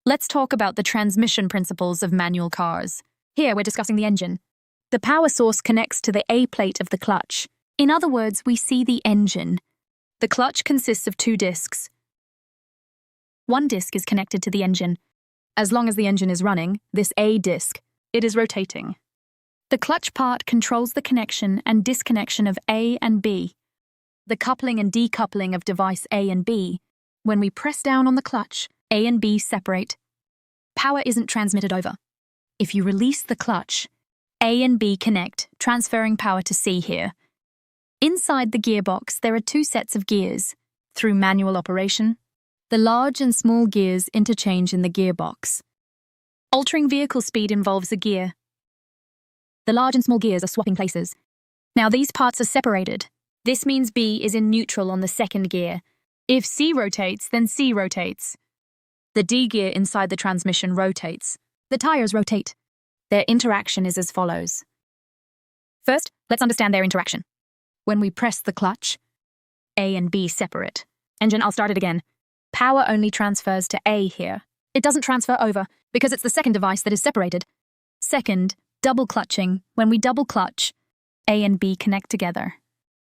Let's talk about the transmission principles of manual cars. Here we're discussing the engine. The power source connects to the A plate of the clutch. In other words, we see the engine. The clutch consists of two discs. One disc is connected to the engine. As long as the engine is running, this A disc, it is rotating. The clutch part controls the connection and disconnection of A and B. The coupling and decoupling of device A and B. When we press down on the clutch, A and B separate. Power isn't transmitted over. If you release the clutch, A and B connect, transferring power to C here. Inside the gearbox, there are two sets of gears. Through manual operation, the large and small gears interchange in the gearbox. Altering vehicle speed involves a gear. The large and small gears are swapping places. Now these parts are separated. This means B is in neutral on the second gear. If C rotates, then C rotates. The D gear inside the transmission rotates. The tires rotate. Their interaction is as follows. First, let's understand their interaction. When we press the clutch, A and B separate. Engine, I'll start it again. Power only transfers to A here. It doesn't transfer over because it's the second device that is separated. Second, double clutching. When we double clutch, A and B connect together.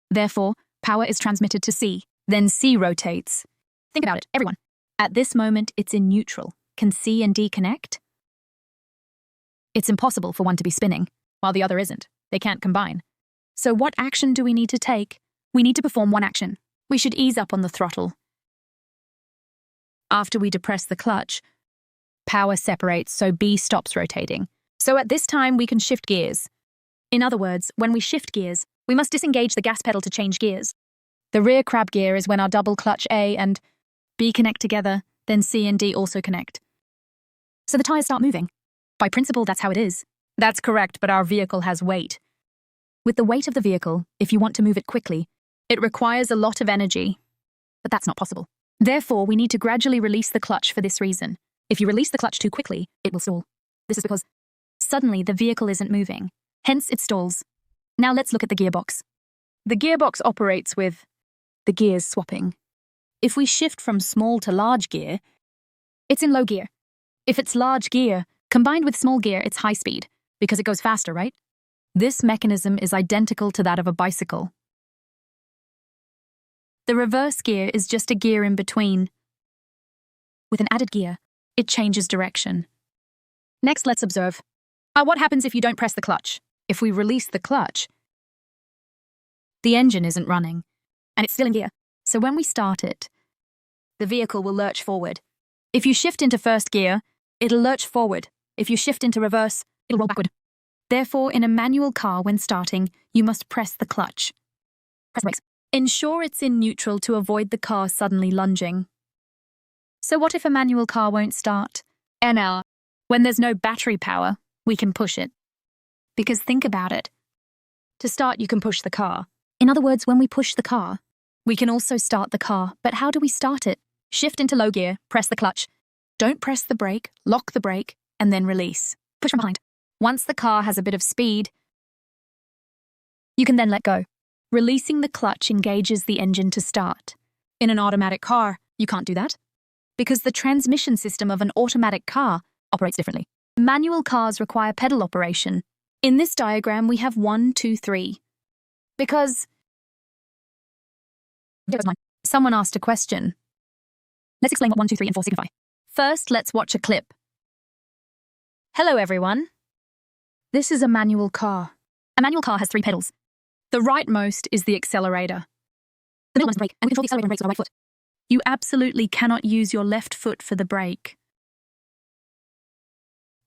Therefore, power is transmitted to C. Then C rotates. Think about it, everyone. At this moment, it's in neutral. Can C and D connect? It's impossible for one to be spinning, while the other isn't. They can't combine. So what action do we need to take? We need to perform one action. We should ease up on the throttle. After we depress the clutch, power separates so B stops rotating. So at this time, we can shift gears. In other words, when we shift gears, we must disengage the gas pedal to change gears. The rear crab gear is when our double clutch A and B connect together, then C and D also connect. So the tires start moving. By principle, that's how it is. That's correct, but our vehicle has weight. With the weight of the vehicle, if you want to move it quickly, it requires a lot of energy. But that's not possible. Therefore, we need to gradually release the clutch for this reason. If you release the clutch too quickly, it will stall. This is because suddenly the vehicle isn't moving. Hence, it stalls. Now let's look at the gearbox. The gearbox operates with the gears swapping. If we shift from small to large gear, it's in low gear. If it's large gear, combined with small gear, it's high speed, because it goes faster, right? This mechanism is identical to that of a bicycle. The reverse gear is just a gear in between. With an added gear, it changes direction. Next, let's observe. What happens if you don't press the clutch? If we release the clutch, the engine isn't running, and it's still in gear. So when we start it, the vehicle will lurch forward. If you shift into first gear, it'll lurch forward. If you shift into reverse, it'll roll backward. Therefore, in a manual car, when starting, you must press the clutch. Press the brakes. Ensure it's in neutral to avoid the car suddenly lunging. So what if a manual car won't start? NL. When there's no battery power, we can push it. Because think about it. To start, you can push the car. In other words, when we push the car, we can also start the car. But how do we start it? Shift into low gear, press the clutch. Don't press the brake, lock the brake, and then release. Push from behind. Once the car has a bit of speed, you can then let go. Releasing the clutch engages the engine to start. In an automatic car, you can't do that, because the transmission system of an automatic car operates differently. Manual cars require pedal operation. In this diagram, we have 1, 2, 3. Because someone asked a question. Let's explain what 1, 2, 3, and 4 signify. First, let's watch a clip. Hello, everyone. This is a manual car. A manual car has 3 pedals. The rightmost is the accelerator. The middle one is the brake, and we control the accelerator and brakes with our right foot. You absolutely cannot use your left foot for the brake.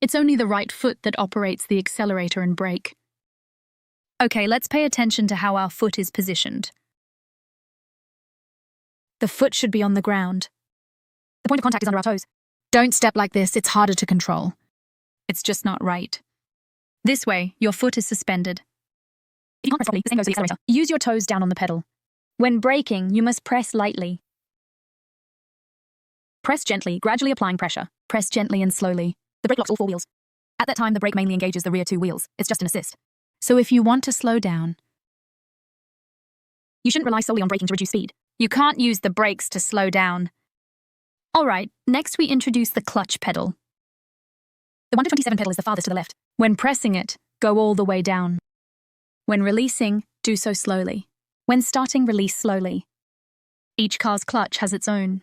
It's only the right foot that operates the accelerator and brake. Okay, let's pay attention to how our foot is positioned. The foot should be on the ground. The point of contact is under our toes. Don't step like this, it's harder to control. It's just not right. This way, your foot is suspended. If you can't press properly, the same goes to the accelerator. Use your toes down on the pedal. When braking, you must press lightly. Press gently, gradually applying pressure. Press gently and slowly. The brake locks all 4 wheels. At that time, the brake mainly engages the rear 2 wheels. It's just an assist. So if you want to slow down, you shouldn't rely solely on braking to reduce speed. You can't use the brakes to slow down. Alright, next we introduce the clutch pedal. The 1 to 27 pedal is the farthest to the left. When pressing it, go all the way down. When releasing, do so slowly. When starting, release slowly. Each car's clutch has its own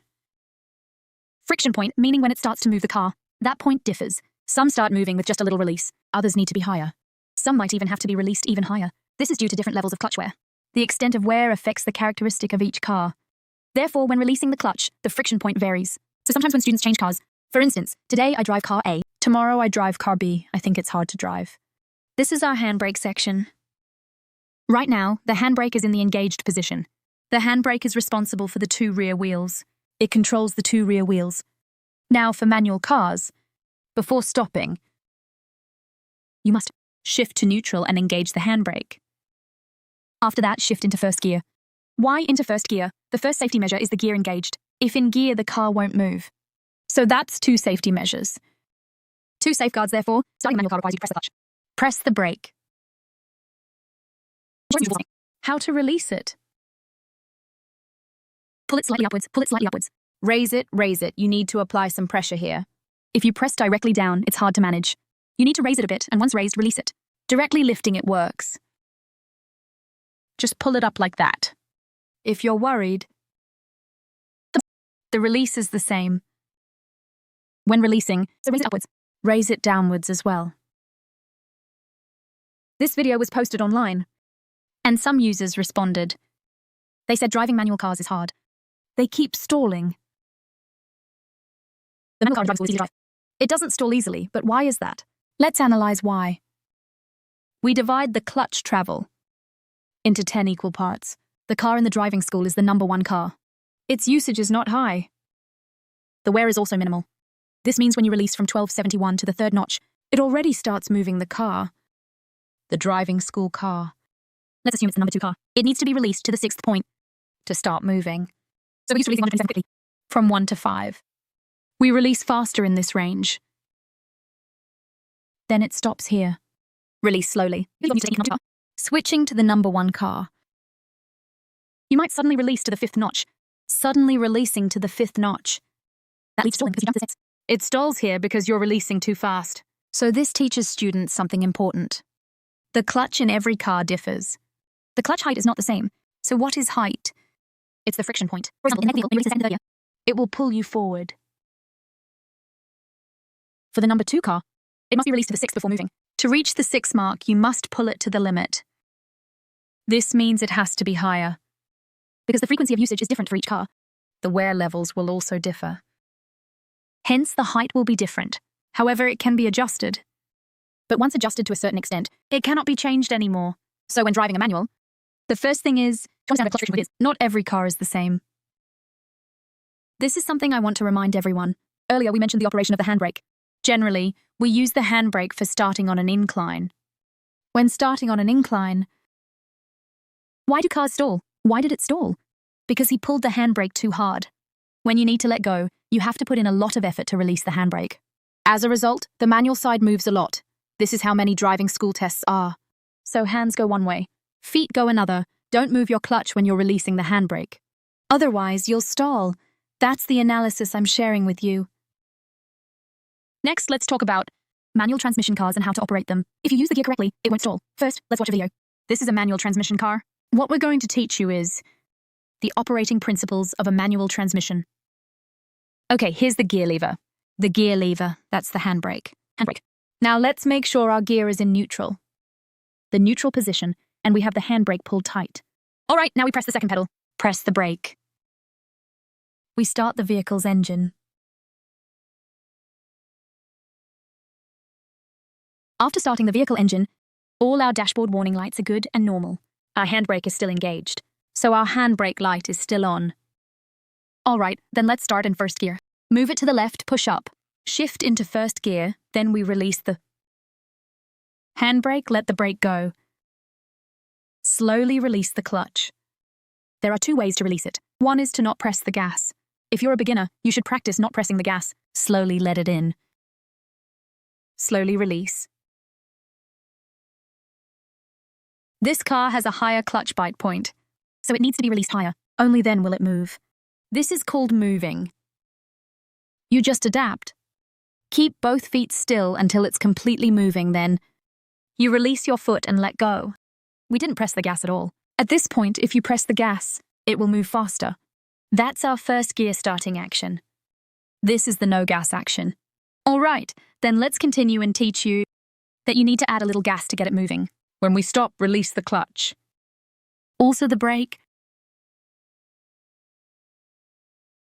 friction point, meaning when it starts to move the car. That point differs. Some start moving with just a little release, others need to be higher. Some might even have to be released even higher. This is due to different levels of clutch wear. The extent of wear affects the characteristic of each car. Therefore, when releasing the clutch, the friction point varies. So sometimes when students change cars, for instance, today I drive car A, tomorrow I drive car B, I think it's hard to drive. This is our handbrake section. Right now, the handbrake is in the engaged position. The handbrake is responsible for the 2 rear wheels. It controls the 2 rear wheels. Now for manual cars, before stopping, you must shift to neutral and engage the handbrake. After that, shift into first gear. Why into first gear? The first safety measure is the gear engaged. If in gear, the car won't move. So that's 2 safety measures. 2 safeguards, therefore. Starting a manual car requires you to press the clutch. Press the brake. How to release it? Pull it slightly upwards, pull it slightly upwards. Raise it, raise it. You need to apply some pressure here. If you press directly down, it's hard to manage. You need to raise it a bit, and once raised, release it. Directly lifting it works. Just pull it up like that. If you're worried, the release is the same. When releasing, so raise it upwards. Raise it downwards as well. This video was posted online, and some users responded. They said driving manual cars is hard. They keep stalling. The manual car drives easy to drive. It doesn't stall easily, but why is that? Let's analyze why. We divide the clutch travel into 10 equal parts. The car in the driving school is the #1 car. Its usage is not high. The wear is also minimal. This means when you release from 1271 to the 3rd notch, it already starts moving the car. The driving school car. Let's assume it's the #2 car. It needs to be released to the 6th point to start moving. So we're used to releasing 127 quickly, from 1 to 5. We release faster in this range. Then it stops here. Release slowly. Switching to the #1 car. You might suddenly release to the 5th notch. Suddenly releasing to the 5th notch. That leads to stalling because you jump to the 6th. It stalls here because you're releasing too fast. So this teaches students something important. The clutch in every car differs. The clutch height is not the same. So what is height? It's the friction point. For example, in the vehicle, when you release it will pull you forward. For the #2 car, it must be released to the 6th before moving. To reach the 6 mark, you must pull it to the limit. This means it has to be higher, because the frequency of usage is different for each car. The wear levels will also differ. Hence, the height will be different. However, it can be adjusted. But once adjusted to a certain extent, it cannot be changed anymore. So when driving a manual, the first thing is to understand what clutch friction is. Not every car is the same. This is something I want to remind everyone. Earlier, we mentioned the operation of the handbrake. Generally, we use the handbrake for starting on an incline. When starting on an incline, why do cars stall? Why did it stall? Because he pulled the handbrake too hard. When you need to let go, you have to put in a lot of effort to release the handbrake. As a result, the manual side moves a lot. This is how many driving school tests are. So hands go one way, feet go another. Don't move your clutch when you're releasing the handbrake. Otherwise, you'll stall. That's the analysis I'm sharing with you. Next, let's talk about manual transmission cars and how to operate them. If you use the gear correctly, it won't stall. First, let's watch a video. This is a manual transmission car. What we're going to teach you is the operating principles of a manual transmission. Okay, here's the gear lever. The gear lever, that's the handbrake. Handbrake. Now let's make sure our gear is in neutral. The neutral position, and we have the handbrake pulled tight. All right, now we press the second pedal. Press the brake. We start the vehicle's engine. After starting the vehicle engine, all our dashboard warning lights are good and normal. Our handbrake is still engaged, so our handbrake light is still on. All right, then let's start in first gear. Move it to the left, push up. Shift into first gear, then we release the handbrake, let the brake go. Slowly release the clutch. There are 2 ways to release it. One is to not press the gas. If you're a beginner, you should practice not pressing the gas. Slowly let it in. Slowly release. This car has a higher clutch bite point, so it needs to be released higher. Only then will it move. This is called moving. You just adapt. Keep both feet still until it's completely moving, then you release your foot and let go. We didn't press the gas at all. At this point, if you press the gas, it will move faster. That's our first gear starting action. This is the no gas action. All right, then let's continue and teach you that you need to add a little gas to get it moving. When we stop, release the clutch. Also the brake.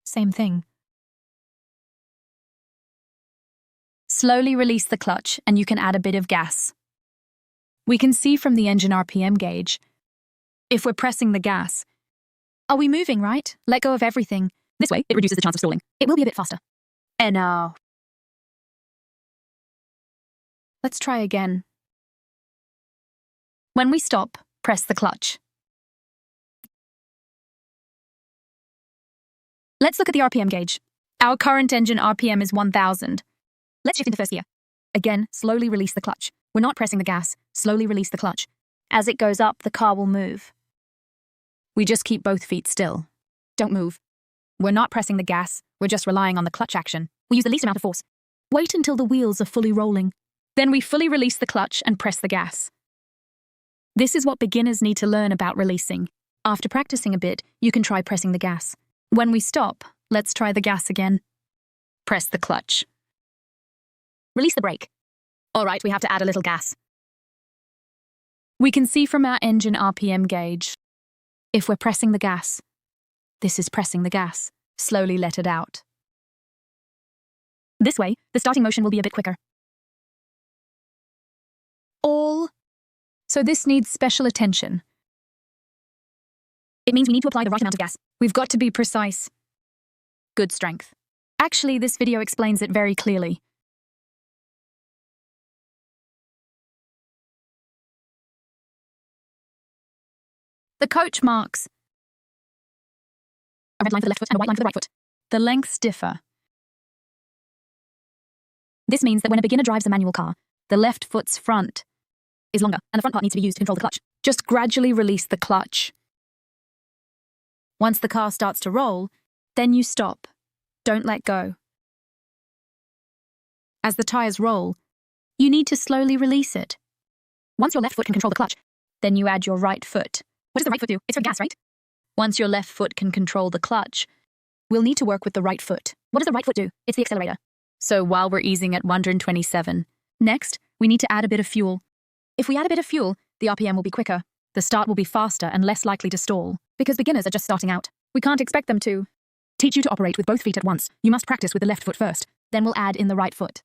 Same thing. Slowly release the clutch and you can add a bit of gas. We can see from the engine RPM gauge, if we're pressing the gas, are we moving, right? Let go of everything. This way, it reduces the chance of stalling. It will be a bit faster. And now, let's try again. When we stop, press the clutch. Let's look at the RPM gauge. Our current engine RPM is 1000. Let's shift into first gear. Again, slowly release the clutch. We're not pressing the gas. Slowly release the clutch. As it goes up, the car will move. We just keep both feet still. Don't move. We're not pressing the gas. We're just relying on the clutch action. We use the least amount of force. Wait until the wheels are fully rolling. Then we fully release the clutch and press the gas. This is what beginners need to learn about releasing. After practicing a bit, you can try pressing the gas. When we stop, let's try the gas again. Press the clutch. Release the brake. All right, we have to add a little gas. We can see from our engine RPM gauge, if we're pressing the gas, this is pressing the gas. Slowly let it out. This way, the starting motion will be a bit quicker. So this needs special attention. It means we need to apply the right amount of gas. We've got to be precise. Good strength. Actually, this video explains it very clearly. The coach marks a red line for the left foot and a white line for the right foot. The lengths differ. This means that when a beginner drives a manual car, the left foot's front is longer, and the front part needs to be used to control the clutch. Just gradually release the clutch. Once the car starts to roll, then you stop. Don't let go. As the tires roll, you need to slowly release it. Once your left foot can control the clutch, then you add your right foot. What does the right foot do? It's for gas, right? Once your left foot can control the clutch, we'll need to work with the right foot. What does the right foot do? It's the accelerator. So while we're easing at 127, next, we need to add a bit of fuel. If we add a bit of fuel, the RPM will be quicker. The start will be faster and less likely to stall, because beginners are just starting out. We can't expect them to teach you to operate with both feet at once. You must practice with the left foot first, then we'll add in the right foot.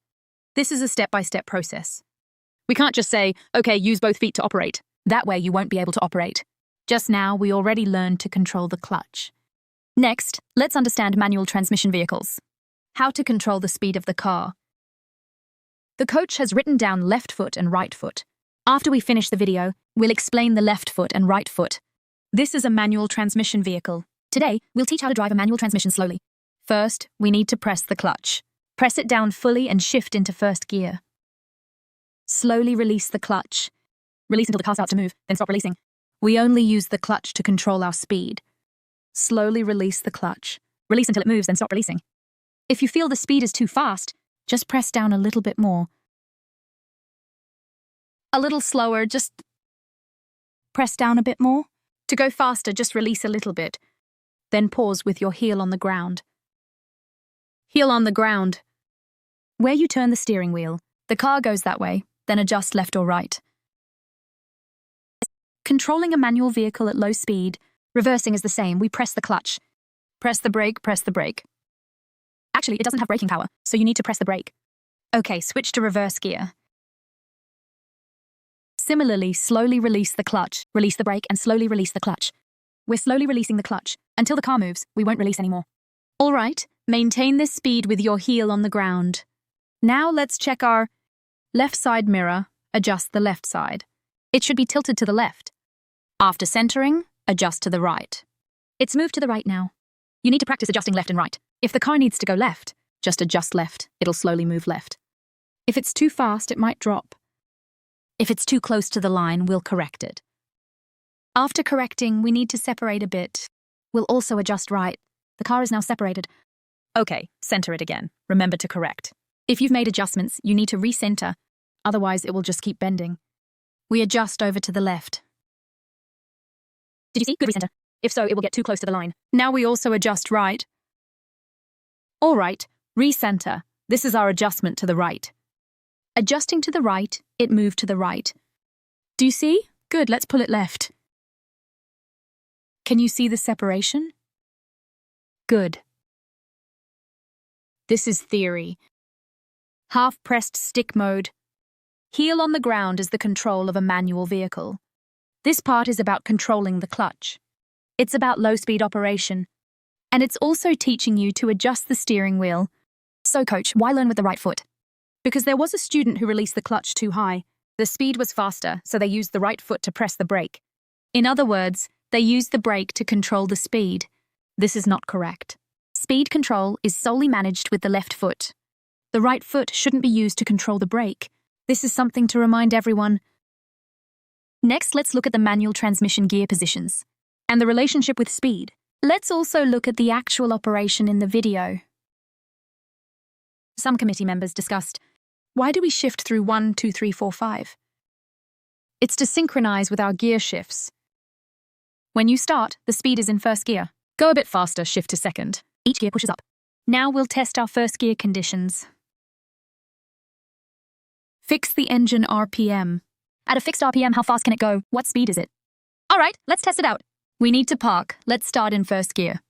This is a step-by-step process. We can't just say, okay, use both feet to operate. That way you won't be able to operate. Just now, we already learned to control the clutch. Next, let's understand manual transmission vehicles. How to control the speed of the car. The coach has written down left foot and right foot. After we finish the video, we'll explain the left foot and right foot. This is a manual transmission vehicle. Today, we'll teach how to drive a manual transmission slowly. First, we need to press the clutch. Press it down fully and shift into first gear. Slowly release the clutch. Release until the car starts to move, then stop releasing. We only use the clutch to control our speed. Slowly release the clutch. Release until it moves, then stop releasing. If you feel the speed is too fast, just press down a little bit more. A little slower, just press down a bit more. To go faster, just release a little bit. Then pause with your heel on the ground. Heel on the ground. Where you turn the steering wheel, the car goes that way, then adjust left or right. Controlling a manual vehicle at low speed, reversing is the same. We press the clutch. Press the brake, press the brake. Actually, it doesn't have braking power, so you need to press the brake. Okay, switch to reverse gear. Similarly, slowly release the clutch, release the brake, and slowly release the clutch. We're slowly releasing the clutch. Until the car moves, we won't release anymore. All right, maintain this speed with your heel on the ground. Now let's check our left side mirror, adjust the left side. It should be tilted to the left. After centering, adjust to the right. It's moved to the right now. You need to practice adjusting left and right. If the car needs to go left, just adjust left. It'll slowly move left. If it's too fast, it might drop. If it's too close to the line, we'll correct it. After correcting, we need to separate a bit. We'll also adjust right. The car is now separated. Okay, center it again. Remember to correct. If you've made adjustments, you need to recenter, otherwise it will just keep bending. We adjust over to the left. Did you see? Good recenter. If so, it will get too close to the line. Now we also adjust right. All right, recenter. This is our adjustment to the right. Adjusting to the right, it moved to the right. Do you see? Good, let's pull it left. Can you see the separation? Good. This is theory. Half-pressed stick mode. Heel on the ground is the control of a manual vehicle. This part is about controlling the clutch. It's about low-speed operation. And it's also teaching you to adjust the steering wheel. So, coach, why learn with the right foot? Because there was a student who released the clutch too high. The speed was faster, so they used the right foot to press the brake. In other words, they used the brake to control the speed. This is not correct. Speed control is solely managed with the left foot. The right foot shouldn't be used to control the brake. This is something to remind everyone. Next, let's look at the manual transmission gear positions and the relationship with speed. Let's also look at the actual operation in the video. Some committee members discussed, why do we shift through 1, 2, 3, 4, 5? It's to synchronize with our gear shifts. When you start, the speed is in first gear. Go a bit faster, shift to second. Each gear pushes up. Now we'll test our first gear conditions. Fix the engine RPM. At a fixed RPM, how fast can it go? What speed is it? All right, let's test it out. We need to park. Let's start in first gear.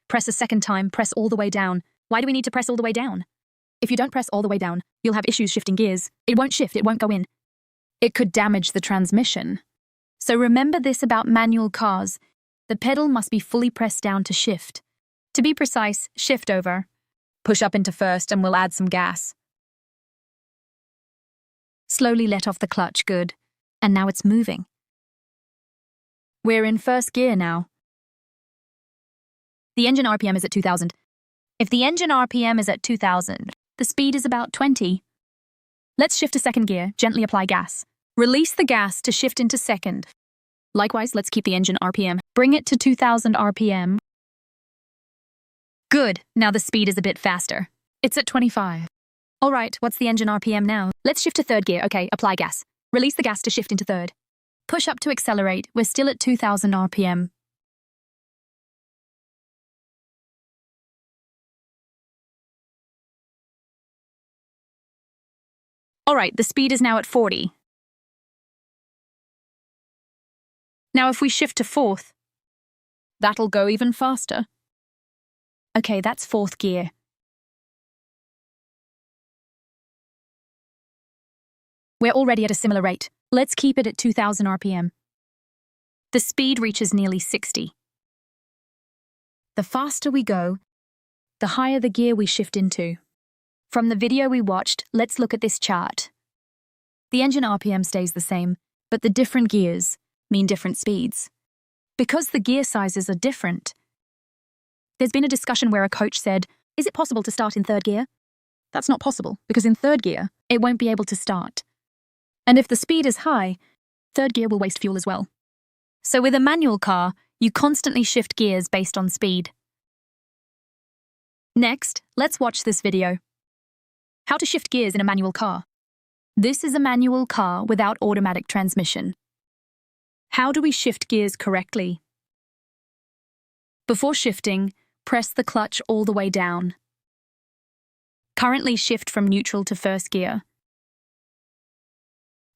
Press a second time, press all the way down. Why do we need to press all the way down? If you don't press all the way down, you'll have issues shifting gears. It won't shift, it won't go in. It could damage the transmission. So remember this about manual cars. The pedal must be fully pressed down to shift. To be precise, shift over. Push up into first and we'll add some gas. Slowly let off the clutch, good. And now it's moving. We're in first gear now. The engine RPM is at 2000. If the engine RPM is at 2000, the speed is about 20. Let's shift to second gear, gently apply gas. Release the gas to shift into second. Likewise, let's keep the engine RPM. Bring it to 2000 RPM. Good, now the speed is a bit faster. It's at 25. All right, what's the engine RPM now? Let's shift to third gear. Okay, apply gas. Release the gas to shift into third. Push up to accelerate. We're still at 2000 RPM. All right, the speed is now at 40. Now if we shift to fourth, that'll go even faster. Okay, that's fourth gear. We're already at a similar rate. Let's keep it at 2000 RPM. The speed reaches nearly 60. The faster we go, the higher the gear we shift into. From the video we watched, let's look at this chart. The engine RPM stays the same, but the different gears mean different speeds. Because the gear sizes are different. There's been a discussion where a coach said, is it possible to start in third gear? That's not possible, because in third gear, it won't be able to start. And if the speed is high, third gear will waste fuel as well. So with a manual car, you constantly shift gears based on speed. Next, let's watch this video. How to shift gears in a manual car. This is a manual car without automatic transmission. How do we shift gears correctly? Before shifting, press the clutch all the way down. Currently shift from neutral to first gear.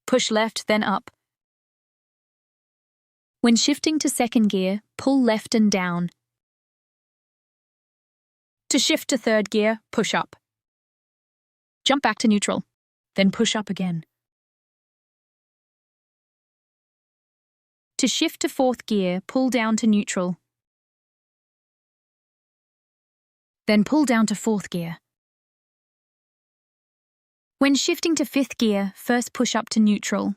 Push left, then up. When shifting to second gear, pull left and down. To shift to third gear, push up. Jump back to neutral, then push up again. To shift to fourth gear, pull down to neutral. Then pull down to fourth gear. When shifting to fifth gear, first push up to neutral.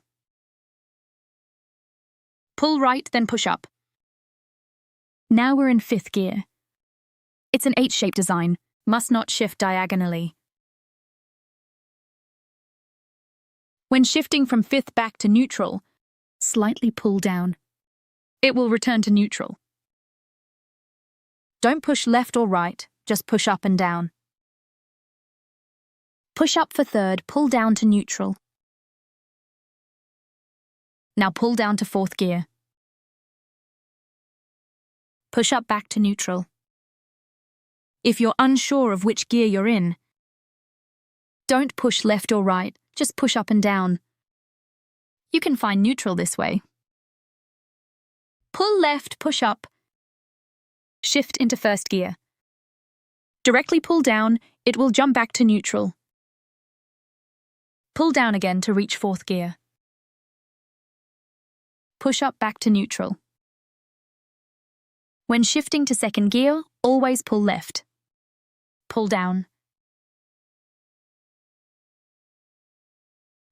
Pull right, then push up. Now we're in fifth gear. It's an H-shaped design, must not shift diagonally. When shifting from fifth back to neutral, slightly pull down. It will return to neutral. Don't push left or right, just push up and down. Push up for third, pull down to neutral. Now pull down to fourth gear. Push up back to neutral. If you're unsure of which gear you're in, don't push left or right, just push up and down. You can find neutral this way. Pull left, push up. Shift into first gear. Directly pull down, it will jump back to neutral. Pull down again to reach fourth gear. Push up back to neutral. When shifting to second gear, always pull left. Pull down.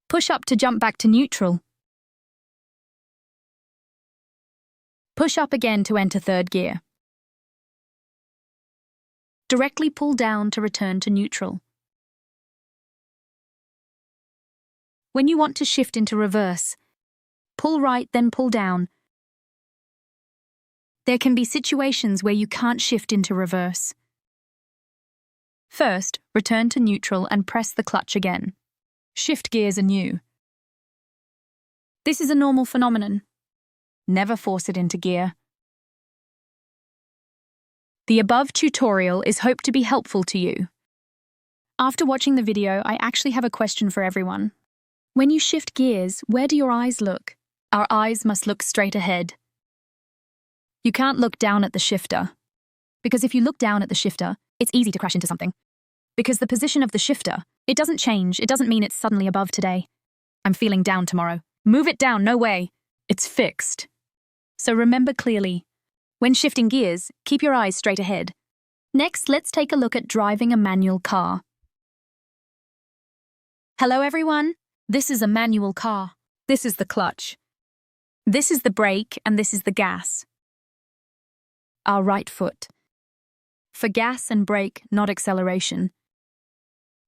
Push up to jump back to neutral. Push up again to enter third gear. Directly pull down to return to neutral. When you want to shift into reverse, pull right then pull down. There can be situations where you can't shift into reverse. First, return to neutral and press the clutch again. Shift gears anew. This is a normal phenomenon. Never force it into gear. The above tutorial is hoped to be helpful to you. After watching the video, I actually have a question for everyone. When you shift gears, where do your eyes look? Our eyes must look straight ahead. You can't look down at the shifter, because if you look down at the shifter, it's easy to crash into something. Because the position of the shifter, it doesn't change, it doesn't mean it's suddenly above today. I'm feeling down tomorrow. Move it down, no way. It's fixed. So remember clearly, when shifting gears, keep your eyes straight ahead. Next, let's take a look at driving a manual car. Hello everyone, this is a manual car. This is the clutch. This is the brake and this is the gas. Our right foot. For gas and brake, not acceleration,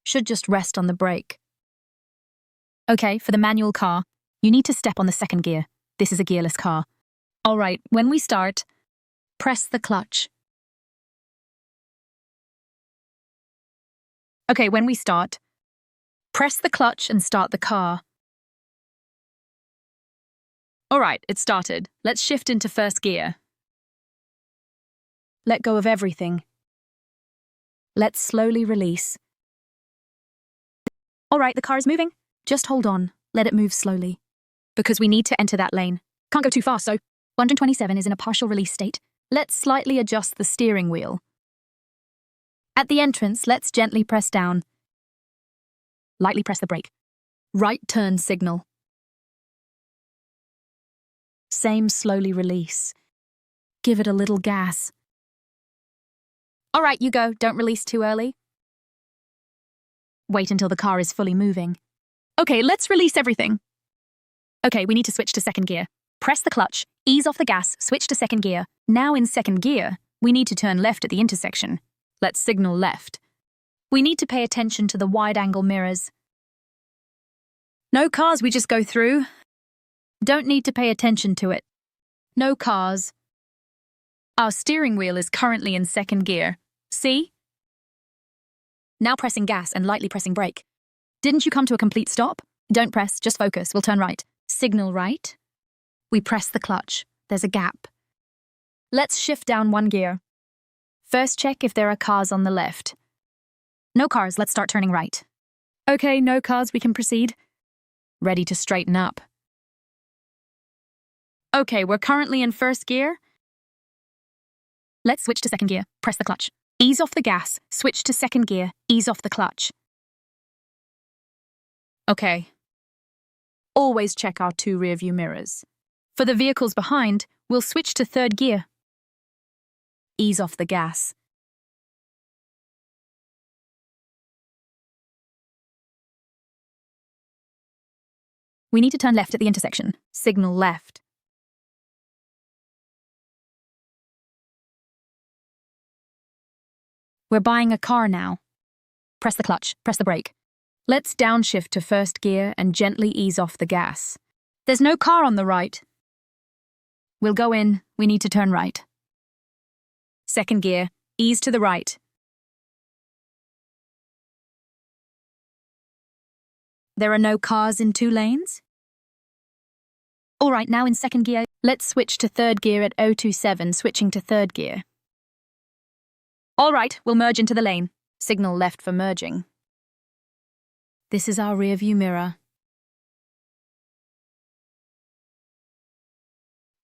should just rest on the brake. Okay, for the manual car, you need to step on the second gear. This is a gearless car. Alright, when we start, press the clutch. Okay, when we start, press the clutch and start the car. Alright, it started. Let's shift into first gear. Let go of everything. Let's slowly release. Alright, the car is moving. Just hold on. Let it move slowly. Because we need to enter that lane. Can't go too fast, so 127 is in a partial release state. Let's slightly adjust the steering wheel. At the entrance, let's gently press down. Lightly press the brake. Right turn signal. Same slowly release. Give it a little gas. Alright, you go. Don't release too early. Wait until the car is fully moving. Okay, let's release everything. Okay, we need to switch to second gear. Press the clutch, ease off the gas, switch to second gear. Now in second gear, we need to turn left at the intersection. Let's signal left. We need to pay attention to the wide-angle mirrors. No cars we just go through. Don't need to pay attention to it. No cars. Our steering wheel is currently in second gear. See? Now pressing gas and lightly pressing brake. Didn't you come to a complete stop? Don't press, just focus. We'll turn right. Signal right. We press the clutch. There's a gap. Let's shift down one gear. First check if there are cars on the left. No cars, let's start turning right. Okay, no cars, we can proceed. Ready to straighten up. Okay, we're currently in first gear. Let's switch to second gear. Press the clutch. Ease off the gas. Switch to second gear. Ease off the clutch. Okay. Always check our two rearview mirrors. For the vehicles behind, we'll switch to third gear. Ease off the gas. We need to turn left at the intersection. Signal left. We're buying a car now. Press the clutch, press the brake. Let's downshift to first gear and gently ease off the gas. There's no car on the right. We'll go in, we need to turn right. Second gear, ease to the right. There are no cars in 2 lanes? All right, now in second gear, let's switch to third gear at 027, switching to third gear. All right, we'll merge into the lane. Signal left for merging. This is our rearview mirror.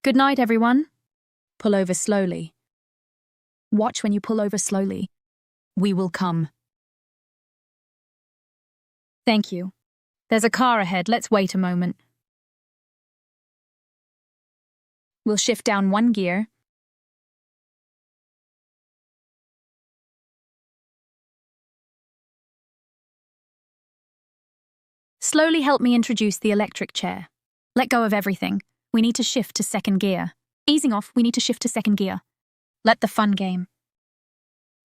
Good night, everyone. Pull over slowly. Watch when you pull over slowly. We will come. Thank you. There's a car ahead. Let's wait a moment. We'll shift down 1 gear. Slowly help me introduce the electric chair. Let go of everything. We need to shift to second gear. Easing off, we need to shift to second gear. Let the fun game.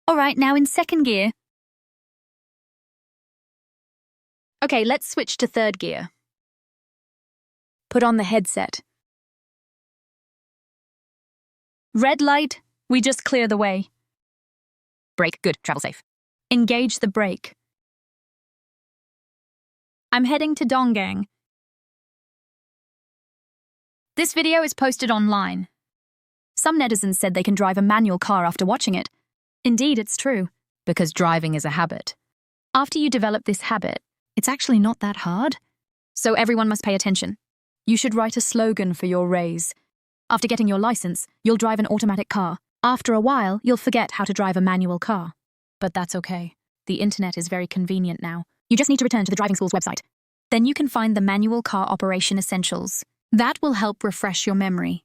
All right, now in second gear. Okay, let's switch to third gear. Put on the headset. Red light, we just clear the way. Brake, good, travel safe. Engage the brake. I'm heading to Donggang. This video is posted online. Some netizens said they can drive a manual car after watching it. Indeed, it's true, because driving is a habit. After you develop this habit, it's actually not that hard. So everyone must pay attention. You should write a slogan for your raise. After getting your license, you'll drive an automatic car. After a while, you'll forget how to drive a manual car. But that's okay. The internet is very convenient now. You just need to return to the driving school's website. Then you can find the manual car operation essentials. That will help refresh your memory.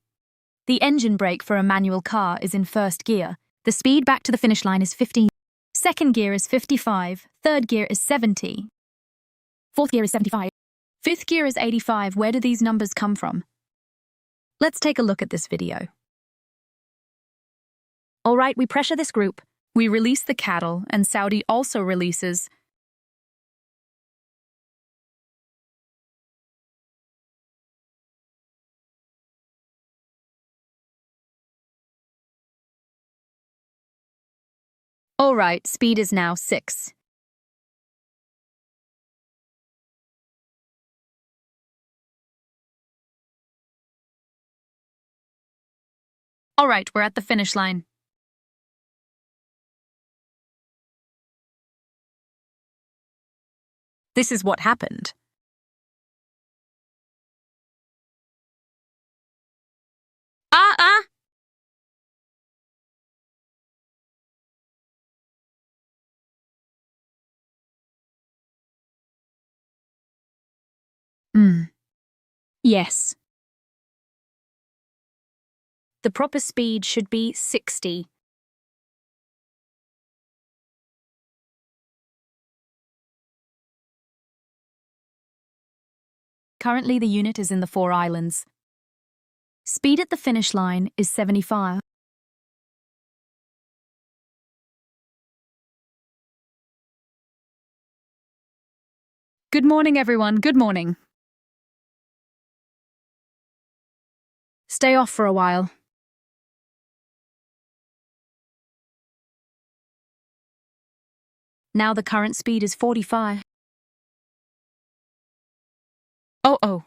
The engine brake for a manual car is in first gear. The speed back to the finish line is 15. Second gear is 55. Third gear is 70. Fourth gear is 75. Fifth gear is 85. Where do these numbers come from? Let's take a look at this video. All right, we pressure this group. We release the cattle, and Saudi also releases. All right, speed is now 6. All right, we're at the finish line. This is what happened. Yes. The proper speed should be 60. Currently, the unit is in the 4 islands. Speed at the finish line is 75. Good morning, everyone. Good morning. Stay off for a while. Now the current speed is 45. Oh.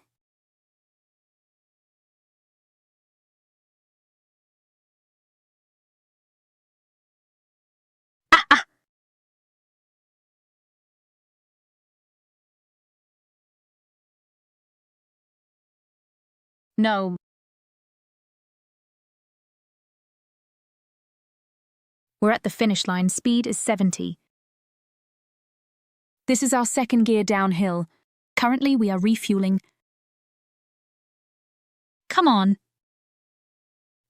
No. We're at the finish line. Speed is 70. This is our second gear downhill. Currently, we are refueling. Come on.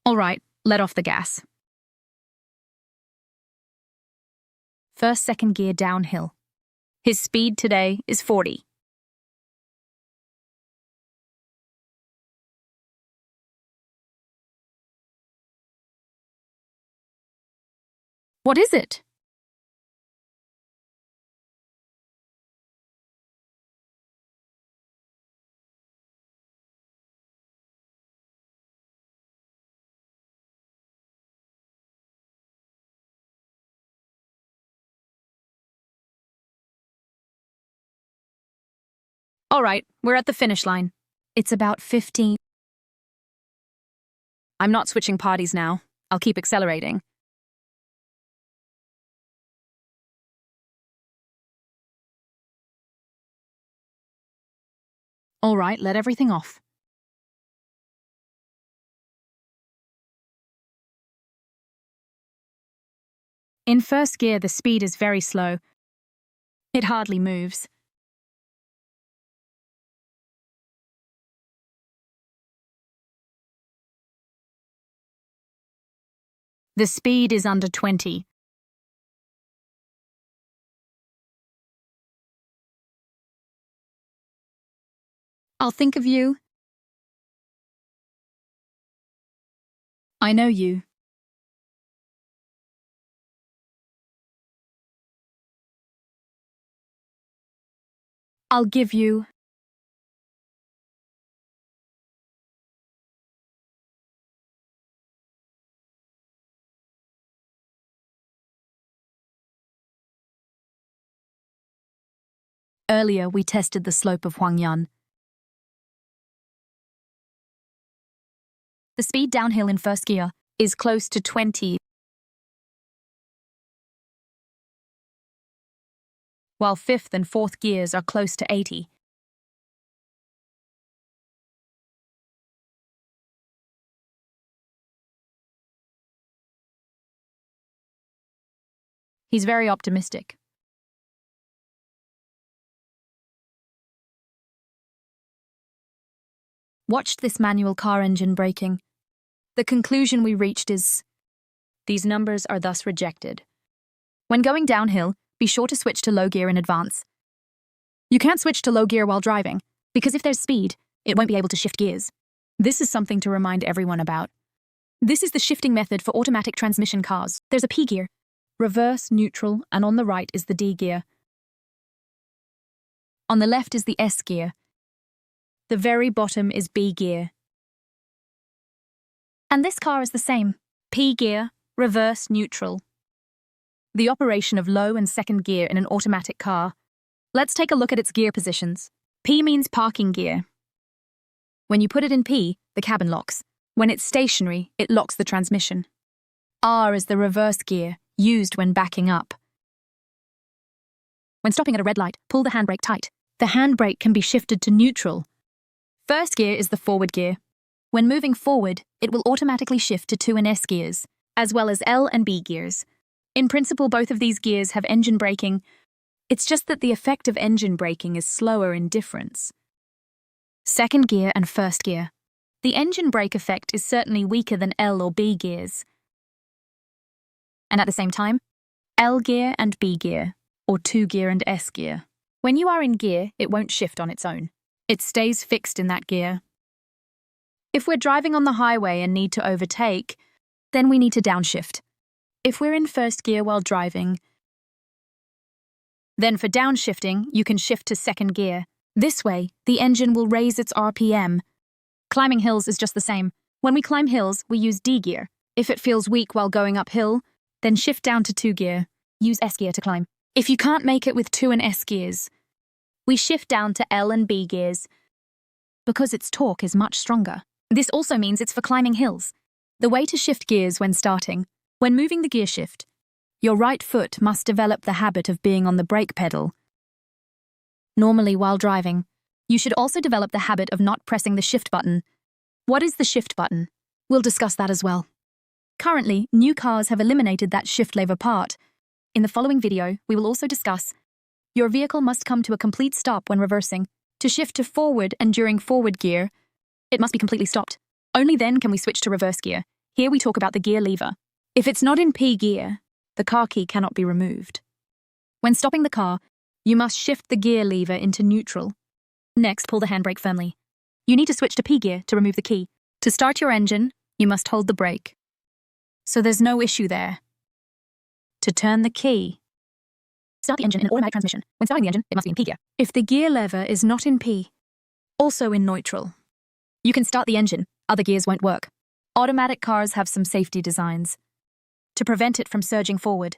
All right, let off the gas. First, second gear downhill. His speed today is 40. What is it? All right, we're at the finish line. It's about 15. I'm not switching parties now. I'll keep accelerating. All right, let everything off. In first gear, the speed is very slow. It hardly moves. The speed is under 20. I'll think of you. I know you. I'll give you. Earlier, we tested the slope of Huangyan. The speed downhill in first gear is close to 20, while fifth and fourth gears are close to 80. He's very optimistic. Watched this manual car engine braking. The conclusion we reached is, these numbers are thus rejected. When going downhill, be sure to switch to low gear in advance. You can't switch to low gear while driving, because if there's speed, it won't be able to shift gears. This is something to remind everyone about. This is the shifting method for automatic transmission cars. There's a P gear, reverse, neutral, and on the right is the D gear. On the left is the S gear. The very bottom is B gear. And this car is the same. P gear, reverse, neutral. The operation of low and second gear in an automatic car. Let's take a look at its gear positions. P means parking gear. When you put it in P, the cabin locks. When it's stationary, it locks the transmission. R is the reverse gear, used when backing up. When stopping at a red light, pull the handbrake tight. The handbrake can be shifted to neutral. First gear is the forward gear. When moving forward, it will automatically shift to 2 and S gears, as well as L and B gears. In principle, both of these gears have engine braking. It's just that the effect of engine braking is slower in difference. Second gear and first gear. The engine brake effect is certainly weaker than L or B gears. And at the same time, L gear and B gear, or 2 gear and S gear. When you are in gear, it won't shift on its own. It stays fixed in that gear. If we're driving on the highway and need to overtake, then we need to downshift. If we're in first gear while driving, then for downshifting, you can shift to second gear. This way, the engine will raise its RPM. Climbing hills is just the same. When we climb hills, we use D gear. If it feels weak while going uphill, then shift down to 2 gear. Use S gear to climb. If you can't make it with 2 and S gears, we shift down to L and B gears because its torque is much stronger. This also means it's for climbing hills. The way to shift gears when starting. When moving the gear shift, your right foot must develop the habit of being on the brake pedal. Normally while driving, you should also develop the habit of not pressing the shift button. What is the shift button? We'll discuss that as well. Currently, new cars have eliminated that shift lever part. In the following video, we will also discuss your vehicle must come to a complete stop when reversing. To shift to forward and during forward gear, it must be completely stopped. Only then can we switch to reverse gear. Here we talk about the gear lever. If it's not in P gear, the car key cannot be removed. When stopping the car, you must shift the gear lever into neutral. Next, pull the handbrake firmly. You need to switch to P gear to remove the key. To start your engine, you must hold the brake. So there's no issue there. To turn the key, start the engine in an automatic transmission. When starting the engine, it must be in P gear. If the gear lever is not in P, also in neutral, you can start the engine. Other gears won't work. Automatic cars have some safety designs to prevent it from surging forward.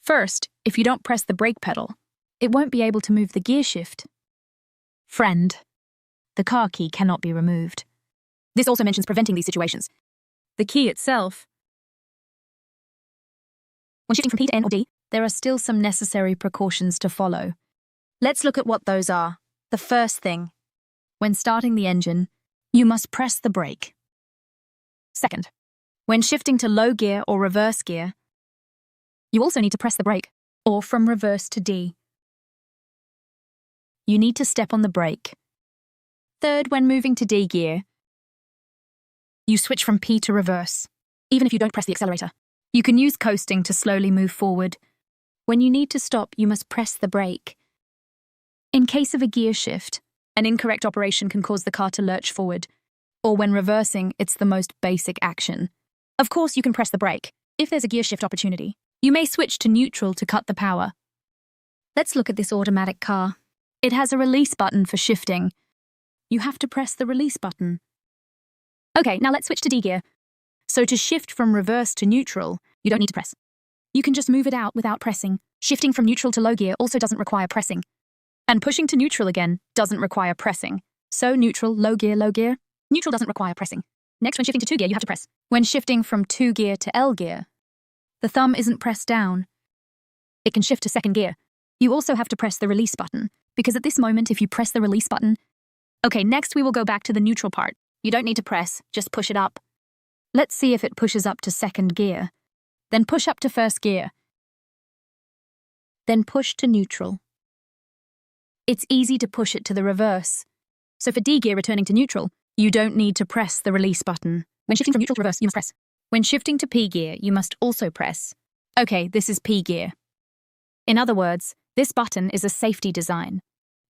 First, if you don't press the brake pedal, it won't be able to move the gear shift. Friend. The car key cannot be removed. This also mentions preventing these situations. The key itself. When shifting from P to N or D, there are still some necessary precautions to follow. Let's look at what those are. The first thing, when starting the engine, you must press the brake. Second, when shifting to low gear or reverse gear, you also need to press the brake, or from reverse to D. You need to step on the brake. Third, when moving to D gear, you switch from P to reverse, even if you don't press the accelerator. You can use coasting to slowly move forward. When you need to stop, you must press the brake. In case of a gear shift, an incorrect operation can cause the car to lurch forward, or when reversing, it's the most basic action. Of course, you can press the brake. If there's a gear shift opportunity, you may switch to neutral to cut the power. Let's look at this automatic car. It has a release button for shifting. You have to press the release button. Okay, now let's switch to D gear. So to shift from reverse to neutral, you don't need to press. You can just move it out without pressing. Shifting from neutral to low gear also doesn't require pressing. And pushing to neutral again doesn't require pressing. So neutral, low gear, neutral doesn't require pressing. Next, when shifting to 2 gear, you have to press. When shifting from 2 gear to L gear, the thumb isn't pressed down. It can shift to 2nd gear. You also have to press the release button, because at this moment, if you press the release button... Okay, next we will go back to the neutral part. You don't need to press, just push it up. Let's see if it pushes up to 2nd gear. Then push up to 1st gear. Then push to neutral. It's easy to push it to the reverse. So for D gear returning to neutral, you don't need to press the release button. When shifting from neutral to reverse, you must press. When shifting to P gear, you must also press. Okay, this is P gear. In other words, this button is a safety design.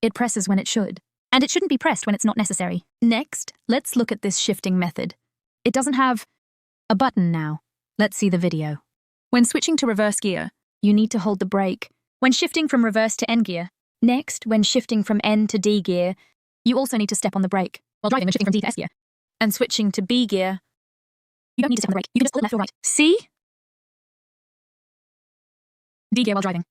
It presses when it should, and it shouldn't be pressed when it's not necessary. Next, let's look at this shifting method. It doesn't have a button now. Let's see the video. When switching to reverse gear, you need to hold the brake. When shifting from reverse to N gear, next, when shifting from N to D gear, you also need to step on the brake. While driving, when shifting from D to S gear, and switching to B gear, you don't need to step on the brake. You can just pull it left or right. See? D gear while driving.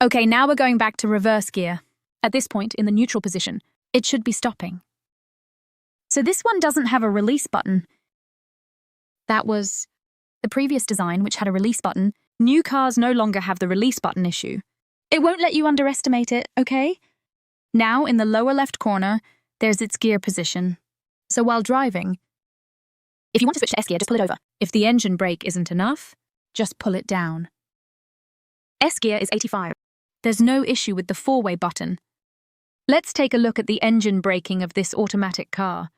Okay, now we're going back to reverse gear. At this point, in the neutral position, it should be stopping. So this one doesn't have a release button. That was the previous design, which had a release button. New cars no longer have the release button issue. It won't let you underestimate it, okay? Now, in the lower left corner, there's its gear position. So while driving, if you want to switch to S gear, just pull it over. If the engine brake isn't enough, just pull it down. S gear is 85. There's no issue with the 4-way button. Let's take a look at the engine braking of this automatic car.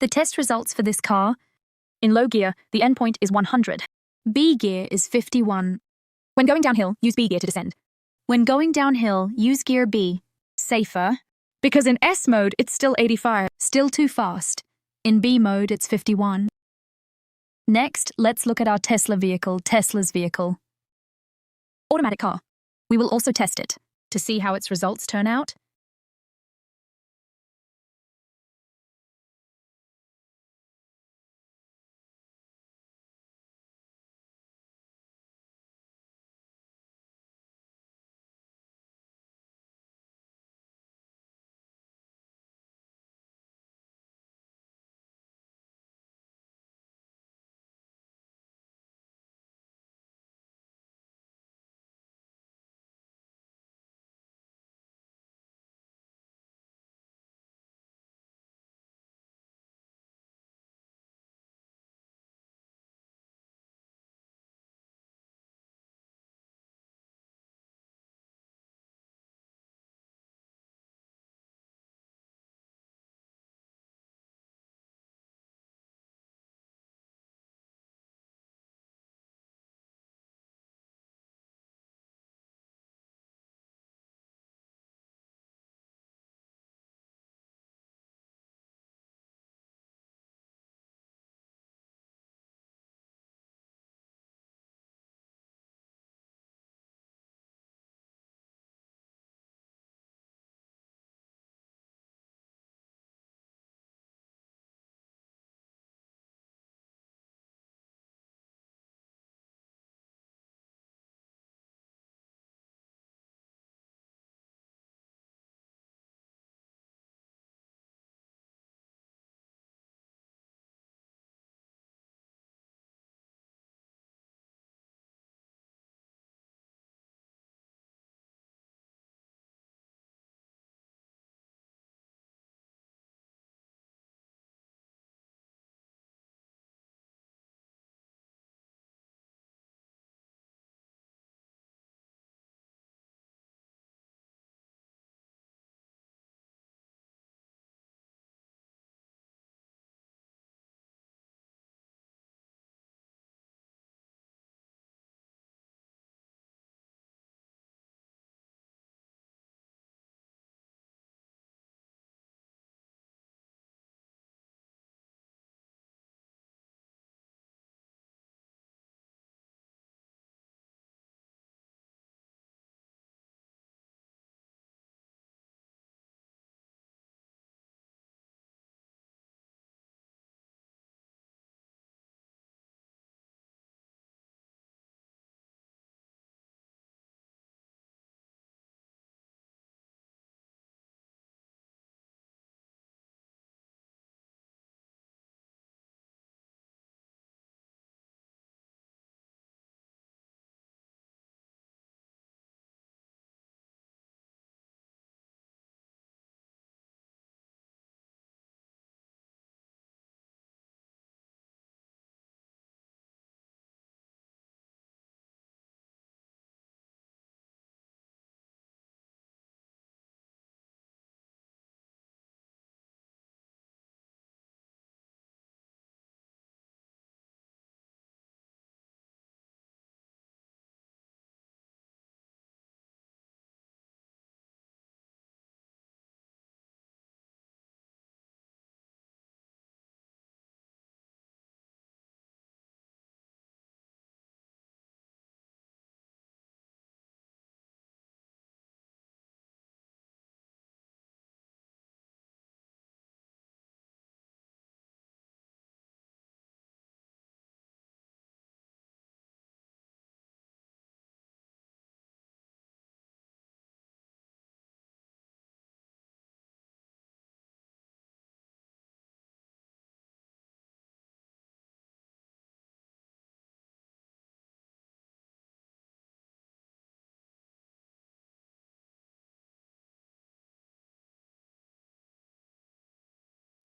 The test results for this car: in low gear, the endpoint is 100. B gear is 51. When going downhill, use B gear to descend. When going downhill, use gear B. Safer, because in S mode, it's still 85, still too fast. In B mode, it's 51. Next, let's look at our Tesla's vehicle. Automatic car. We will also test it to see how its results turn out.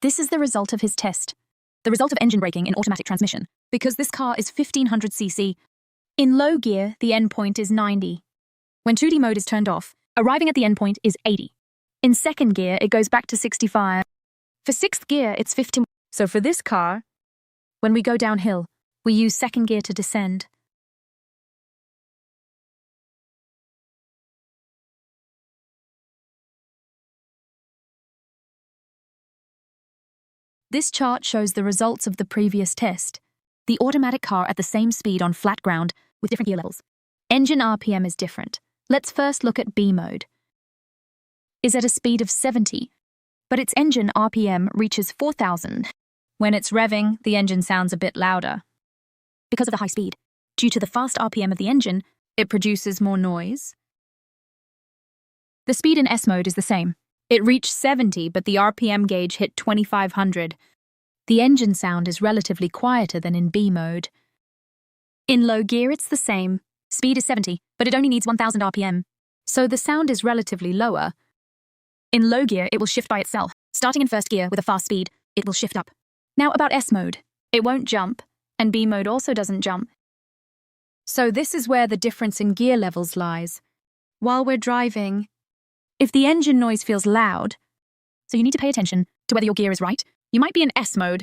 This is the result of his test. The result of engine braking in automatic transmission, because this car is 1500 cc. In low gear, the endpoint is 90. When 2D mode is turned off, arriving at the endpoint is 80. In second gear, it goes back to 65. For sixth gear, it's 50. So for this car, when we go downhill, we use second gear to descend. This chart shows the results of the previous test. The automatic car at the same speed on flat ground with different gear levels. Engine RPM is different. Let's first look at B mode. Is at a speed of 70, but its engine RPM reaches 4,000. When it's revving, the engine sounds a bit louder. Because of the high speed, due to the fast RPM of the engine, it produces more noise. The speed in S mode is the same. It reached 70, but the RPM gauge hit 2,500. The engine sound is relatively quieter than in B mode. In low gear, it's the same. Speed is 70, but it only needs 1,000 RPM. So the sound is relatively lower. In low gear, it will shift by itself. Starting in first gear with a fast speed, it will shift up. Now about S mode. It won't jump, and B mode also doesn't jump. So this is where the difference in gear levels lies. While we're driving, if the engine noise feels loud, so you need to pay attention to whether your gear is right. You might be in S mode,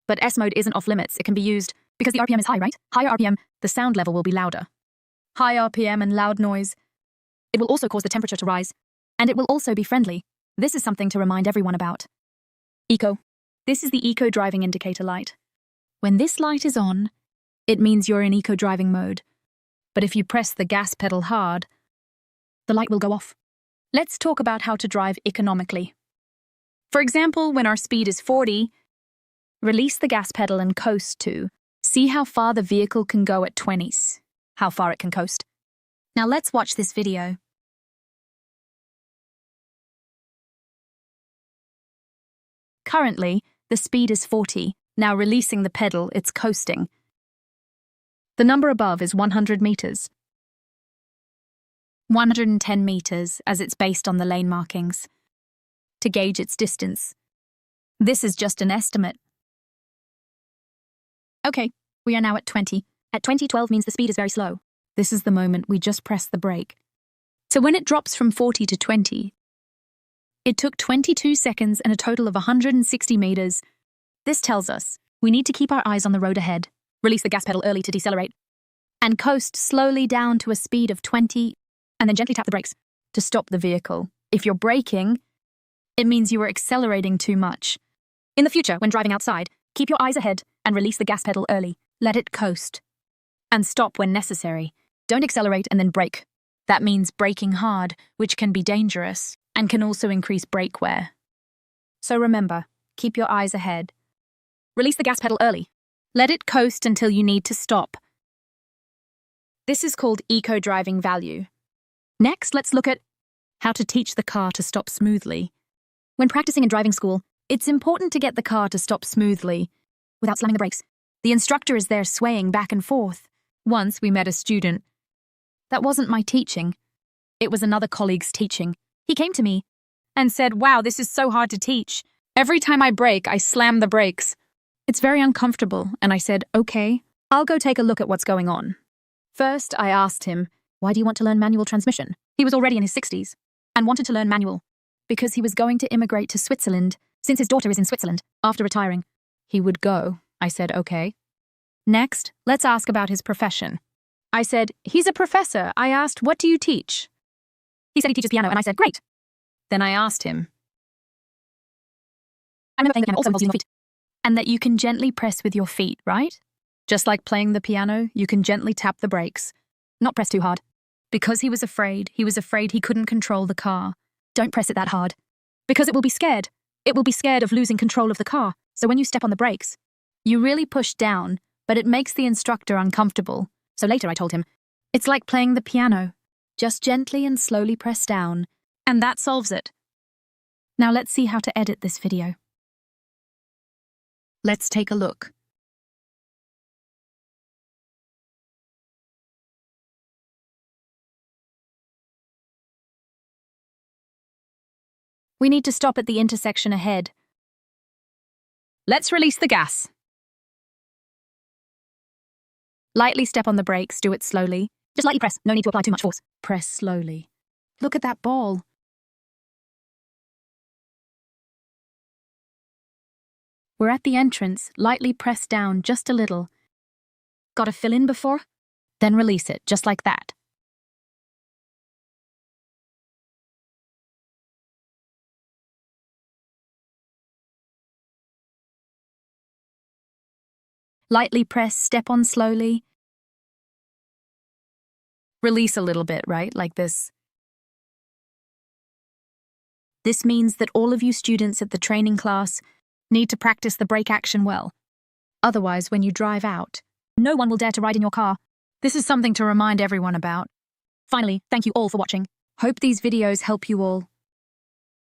but S mode isn't off limits. It can be used because the RPM is high, right? Higher RPM, the sound level will be louder. High RPM and loud noise. It will also cause the temperature to rise, and it will also be friendly. This is something to remind everyone about. Eco. This is the eco driving indicator light. When this light is on, it means you're in eco driving mode. But if you press the gas pedal hard, the light will go off. Let's talk about how to drive economically. For example, when our speed is 40, release the gas pedal and coast to. See how far the vehicle can go at 20s, how far it can coast. Now let's watch this video. Currently, the speed is 40. Now releasing the pedal, it's coasting. The number above is 100 meters. 110 meters, as it's based on the lane markings. To gauge its distance. This is just an estimate. Okay, we are now at 20. At 20, 12 means the speed is very slow. This is the moment we just press the brake. So when it drops from 40 to 20, it took 22 seconds and a total of 160 meters. This tells us we need to keep our eyes on the road ahead, release the gas pedal early to decelerate, and coast slowly down to a speed of 20, and then gently tap the brakes to stop the vehicle. If you're braking, it means you are accelerating too much. In the future, when driving outside, keep your eyes ahead and release the gas pedal early. Let it coast. And stop when necessary. Don't accelerate and then brake. That means braking hard, which can be dangerous and can also increase brake wear. So remember, keep your eyes ahead. Release the gas pedal early. Let it coast until you need to stop. This is called eco-driving value. Next, let's look at how to teach the car to stop smoothly. When practicing in driving school, it's important to get the car to stop smoothly without slamming the brakes. The instructor is there swaying back and forth. Once we met a student. That wasn't my teaching. It was another colleague's teaching. He came to me and said, "Wow, this is so hard to teach. Every time I brake, I slam the brakes. It's very uncomfortable." And I said, "Okay, I'll go take a look at what's going on." First, I asked him, "Why do you want to learn manual transmission?" He was already in his 60s and wanted to learn manual because he was going to immigrate to Switzerland since his daughter is in Switzerland after retiring. He would go. I said, "Okay." Next, let's ask about his profession. I said, "He's a professor." I asked, "What do you teach?" He said he teaches piano, and I said, "Great." Then I asked him, "I remember playing the piano also involves using your feet, and that you can gently press with your feet, right? Just like playing the piano, you can gently tap the brakes, not press too hard." Because he was afraid he couldn't control the car. Don't press it that hard, because it will be scared. It will be scared of losing control of the car. So when you step on the brakes, you really push down, but it makes the instructor uncomfortable. So later I told him, it's like playing the piano. Just gently and slowly press down, and that solves it. Now let's see how to edit this video. Let's take a look. We need to stop at the intersection ahead. Let's release the gas. Lightly step on the brakes, do it slowly. Just lightly press, no need to apply too much force. Press slowly. Look at that ball. We're at the entrance, lightly press down just a little. Gotta fill in before? Then release it, just like that. Lightly press, step on slowly. Release a little bit, right? Like this. This means that all of you students at the training class need to practice the brake action well. Otherwise, when you drive out, no one will dare to ride in your car. This is something to remind everyone about. Finally, thank you all for watching. Hope these videos help you all.